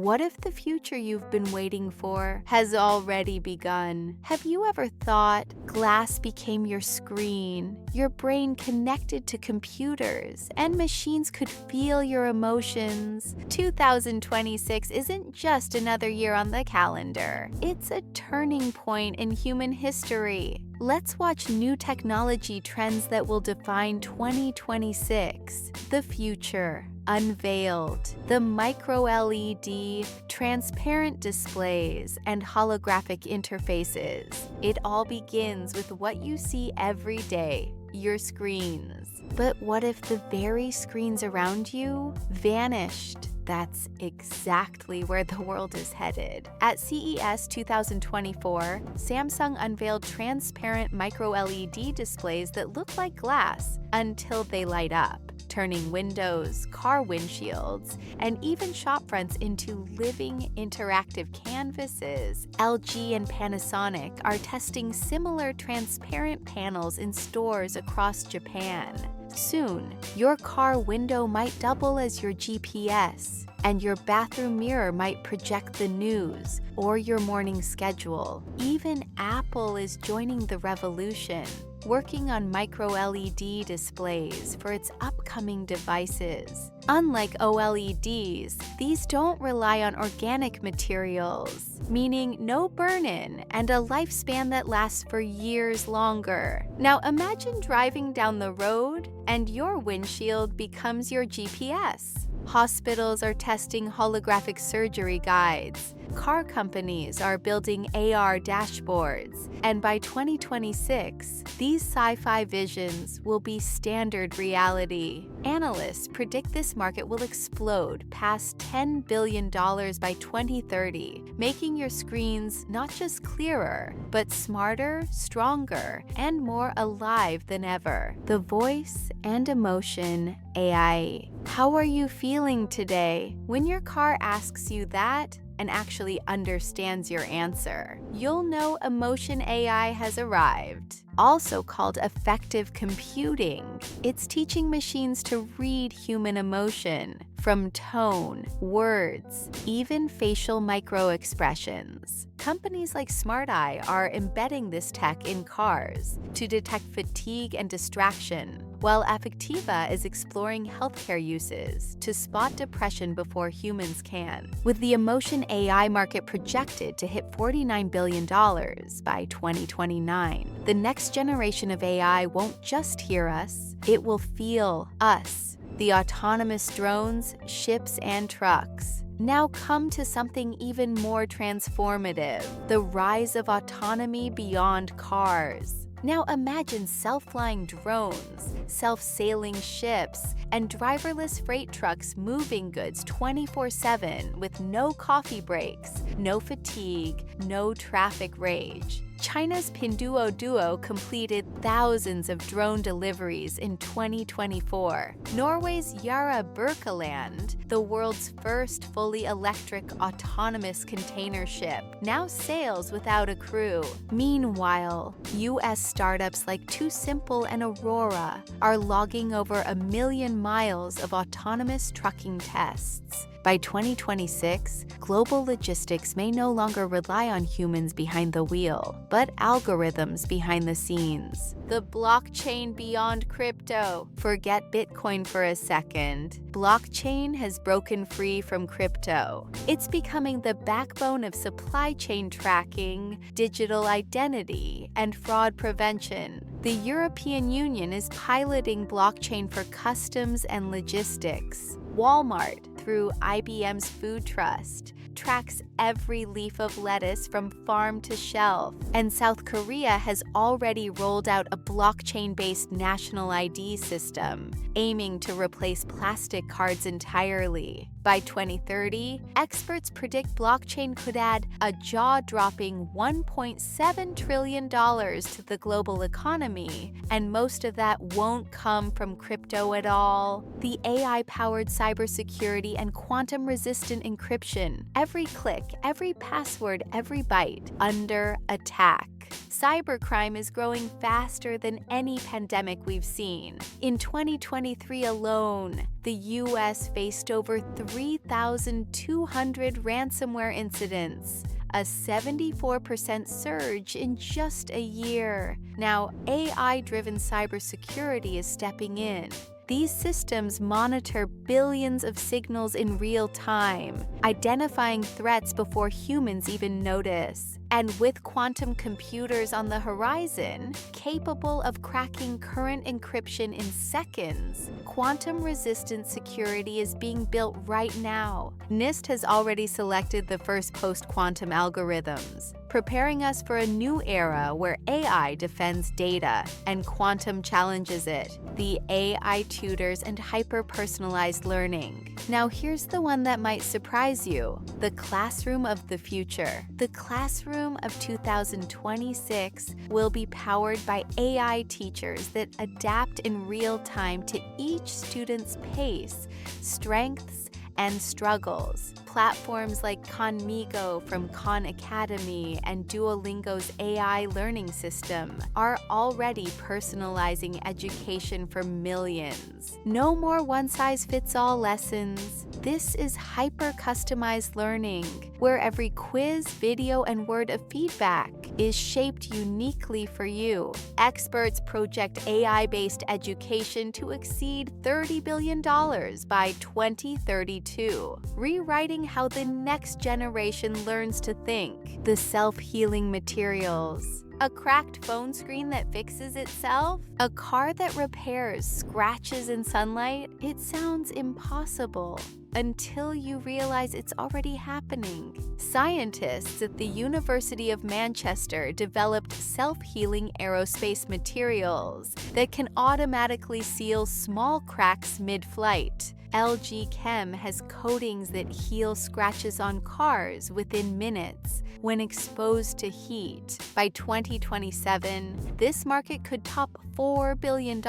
What if the future you've been waiting for has already begun? Have you ever thought glass became your screen, your brain connected to computers, and machines could feel your emotions? 2026 isn't just another year on the calendar. It's a turning point in human history. Let's watch new technology trends that will define 2026. The future. Unveiled. The MicroLED Transparent Displays and holographic interfaces. It all begins with what you see every day, your screens. But what if the very screens around you vanished? That's exactly where the world is headed. At CES 2024, Samsung unveiled transparent micro-LED displays that look like glass until they light up, turning windows, car windshields, and even shop fronts into living interactive canvases. LG and Panasonic are testing similar transparent panels in stores across Japan. Soon, your car window might double as your GPS, and your bathroom mirror might project the news or your morning schedule. Even Apple is joining the revolution, working on micro-LED displays for its upcoming devices. Unlike OLEDs, these don't rely on organic materials, meaning no burn-in and a lifespan that lasts for years longer. Now imagine driving down the road and your windshield becomes your GPS. Hospitals are testing holographic surgery guides. Car companies are building AR dashboards. And by 2026, these sci-fi visions will be standard reality. Analysts predict this market will explode past $10 billion by 2030, making your screens not just clearer, but smarter, stronger, and more alive than ever. The voice and emotion AI. How are you feeling today? When your car asks you that, and actually understands your answer, you'll know emotion AI has arrived. Also called affective computing, it's teaching machines to read human emotion from tone, words, even facial micro-expressions. Companies like SmartEye are embedding this tech in cars to detect fatigue and distraction, while Affectiva is exploring healthcare uses to spot depression before humans can. With the emotion AI market projected to hit $49 billion by 2029, the next generation of AI won't just hear us, it will feel us. The autonomous drones, ships, and trucks. Now come to something even more transformative, the rise of autonomy beyond cars. Now imagine self-flying drones, self-sailing ships, and driverless freight trucks moving goods 24/7 with no coffee breaks, no fatigue, no traffic rage. China's Pinduoduo completed thousands of drone deliveries in 2024. Norway's Yara Birkeland, the world's first fully electric autonomous container ship, now sails without a crew. Meanwhile, U.S. startups like Too Simple and Aurora are logging over 1 million miles of autonomous trucking tests. By 2026, global logistics may no longer rely on humans behind the wheel, but algorithms behind the scenes. The blockchain beyond crypto. Forget Bitcoin for a second. Blockchain has broken free from crypto. It's becoming the backbone of supply chain tracking, digital identity, and fraud prevention. The European Union is piloting blockchain for customs and logistics. Walmart, through IBM's Food Trust, tracks every leaf of lettuce from farm to shelf. And South Korea has already rolled out a blockchain-based national ID system, aiming to replace plastic cards entirely. By 2030, experts predict blockchain could add a jaw-dropping $1.7 trillion to the global economy, and most of that won't come from crypto at all. The AI-powered cybersecurity and quantum-resistant encryption, every click, every password, every byte, under attack. Cybercrime is growing faster than any pandemic we've seen. In 2020, 2023 alone, the US faced over 3,200 ransomware incidents, a 74% surge in just a year. Now, AI-driven cybersecurity is stepping in. These systems monitor billions of signals in real time, identifying threats before humans even notice. And with quantum computers on the horizon, capable of cracking current encryption in seconds, quantum-resistant security is being built right now. NIST has already selected the first post-quantum algorithms, preparing us for a new era where AI defends data and quantum challenges it, the AI tutors and hyper-personalized learning. Now here's the one that might surprise you, the classroom of the future. The classroom of 2026 will be powered by AI teachers that adapt in real time to each student's pace, strengths, and struggles. Platforms like Conmigo from Khan Academy and Duolingo's AI learning system are already personalizing education for millions. No more one-size-fits-all lessons. This is hyper-customized learning, where every quiz, video, and word of feedback is shaped uniquely for you. Experts project AI-based education to exceed $30 billion by 2032, rewriting how the next generation learns to think. The self-healing materials. A cracked phone screen that fixes itself? A car that repairs scratches in sunlight? It sounds impossible until you realize it's already happening. Scientists at the University of Manchester developed self-healing aerospace materials that can automatically seal small cracks mid-flight. LG Chem has coatings that heal scratches on cars within minutes when exposed to heat. By 2027, this market could top $4 billion.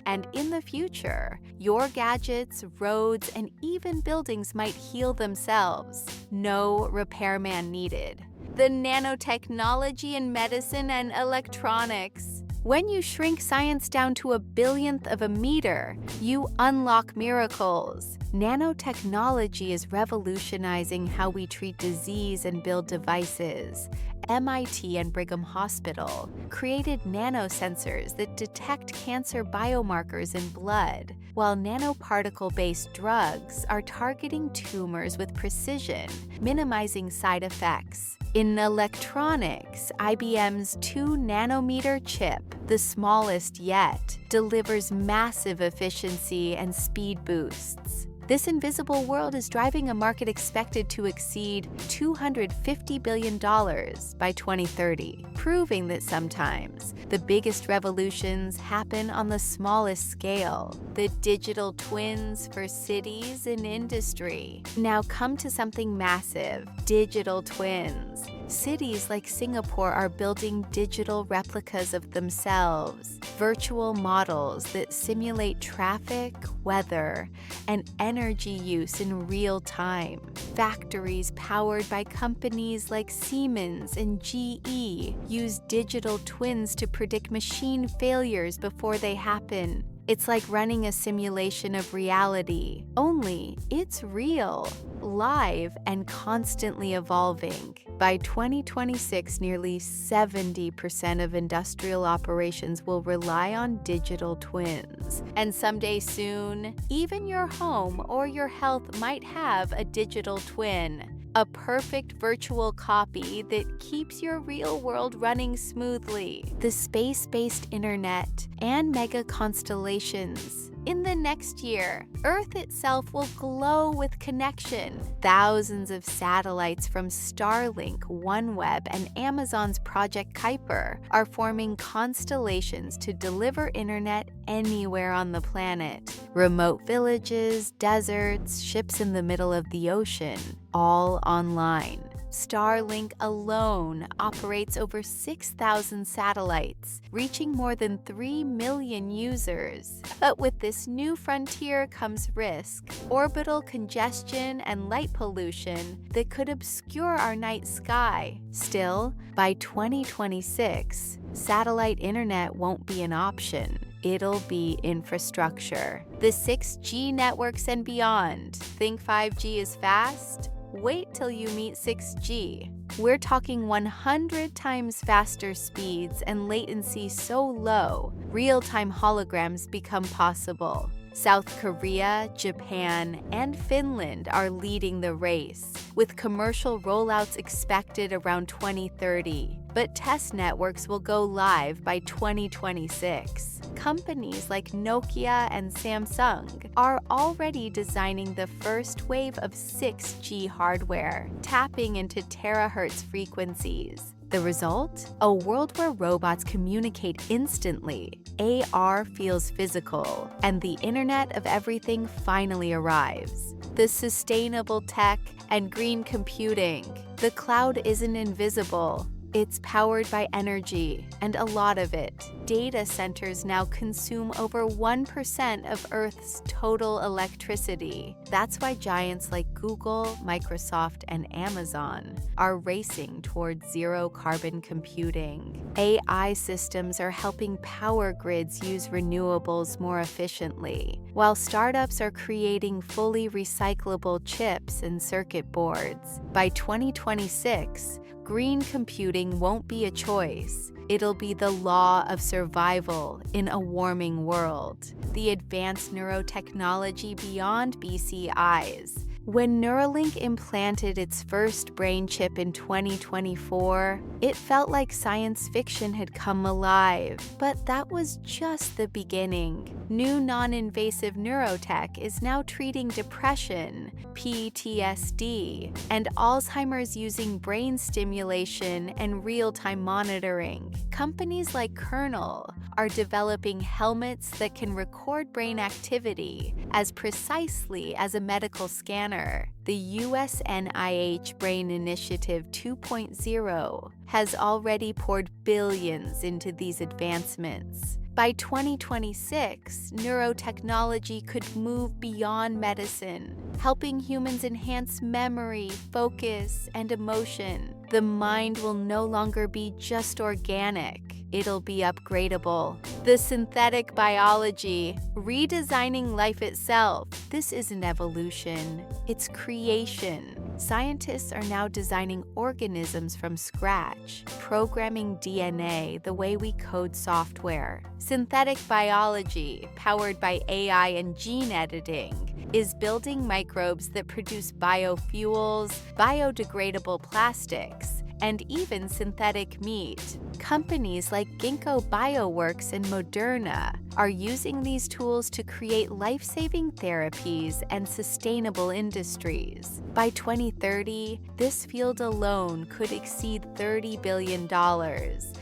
And in the future, your gadgets, roads, and even buildings might heal themselves. No repairman needed. The nanotechnology in medicine and electronics. When you shrink science down to a billionth of a meter, you unlock miracles. Nanotechnology is revolutionizing how we treat disease and build devices. MIT and Brigham Hospital created nanosensors that detect cancer biomarkers in blood, while nanoparticle-based drugs are targeting tumors with precision, minimizing side effects. In electronics, IBM's 2-nanometer chip, the smallest yet, delivers massive efficiency and speed boosts. This invisible world is driving a market expected to exceed $250 billion by 2030, proving that sometimes the biggest revolutions happen on the smallest scale. The digital twins for cities and industry. Now come to something massive, digital twins. Cities like Singapore are building digital replicas of themselves, virtual models that simulate traffic, weather, and energy use in real time. Factories powered by companies like Siemens and GE use digital twins to predict machine failures before they happen. It's like running a simulation of reality, only it's real, live, and constantly evolving. By 2026, nearly 70% of industrial operations will rely on digital twins. And someday soon, even your home or your health might have a digital twin. A perfect virtual copy that keeps your real world running smoothly. The space-based internet and mega constellations. In the next year, Earth itself will glow with connection. Thousands of satellites from Starlink, OneWeb, and Amazon's Project Kuiper are forming constellations to deliver internet anywhere on the planet. Remote villages, deserts, ships in the middle of the ocean, all online. Starlink alone operates over 6,000 satellites, reaching more than 3 million users. But with this new frontier comes risk, orbital congestion, and light pollution that could obscure our night sky. Still, by 2026, satellite internet won't be an option. It'll be infrastructure. The 6G networks and beyond. Think 5G is fast? Wait till you meet 6G. We're talking 100 times faster speeds and latency so low, real-time holograms become possible. South Korea, Japan, and Finland are leading the race, with commercial rollouts expected around 2030. But test networks will go live by 2026. Companies like Nokia and Samsung are already designing the first wave of 6G hardware, tapping into terahertz frequencies. The result? A world where robots communicate instantly, AR feels physical, and the Internet of Everything finally arrives. The sustainable tech and green computing. The cloud isn't invisible. It's powered by energy, and a lot of it. Data centers now consume over 1% of Earth's total electricity. That's why giants like Google, Microsoft, and Amazon are racing towards zero-carbon computing. AI systems are helping power grids use renewables more efficiently, while startups are creating fully recyclable chips and circuit boards. By 2026, green computing won't be a choice. It'll be the law of survival in a warming world. The advanced neurotechnology beyond BCIs. When Neuralink implanted its first brain chip in 2024, it felt like science fiction had come alive. But that was just the beginning. New non-invasive neurotech is now treating depression, PTSD, and Alzheimer's using brain stimulation and real-time monitoring. Companies like Kernel are developing helmets that can record brain activity as precisely as a medical scanner. The US NIH Brain Initiative 2.0 has already poured billions into these advancements. By 2026, neurotechnology could move beyond medicine, helping humans enhance memory, focus, and emotion. The mind will no longer be just organic. It'll be upgradable. The synthetic biology, redesigning life itself. This isn't evolution, it's creation. Scientists are now designing organisms from scratch, programming DNA the way we code software. Synthetic biology, powered by AI and gene editing, is building microbes that produce biofuels, biodegradable plastics, and even synthetic meat. Companies like Ginkgo Bioworks and Moderna are using these tools to create life-saving therapies and sustainable industries. By 2030, this field alone could exceed $30 billion,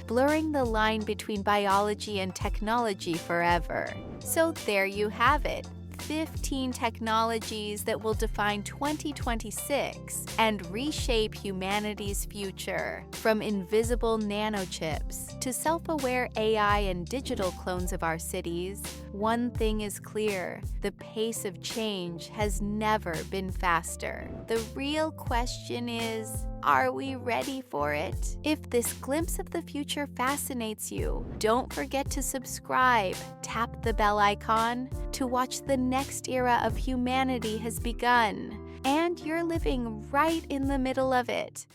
blurring the line between biology and technology forever. So there you have it. 15 technologies that will define 2026 and reshape humanity's future. From invisible nanochips to self-aware AI and digital clones of our cities, one thing is clear: the pace of change has never been faster. The real question is, are we ready for it? If this glimpse of the future fascinates you, don't forget to subscribe. Tap the bell icon to watch the next era of humanity has begun. And you're living right in the middle of it.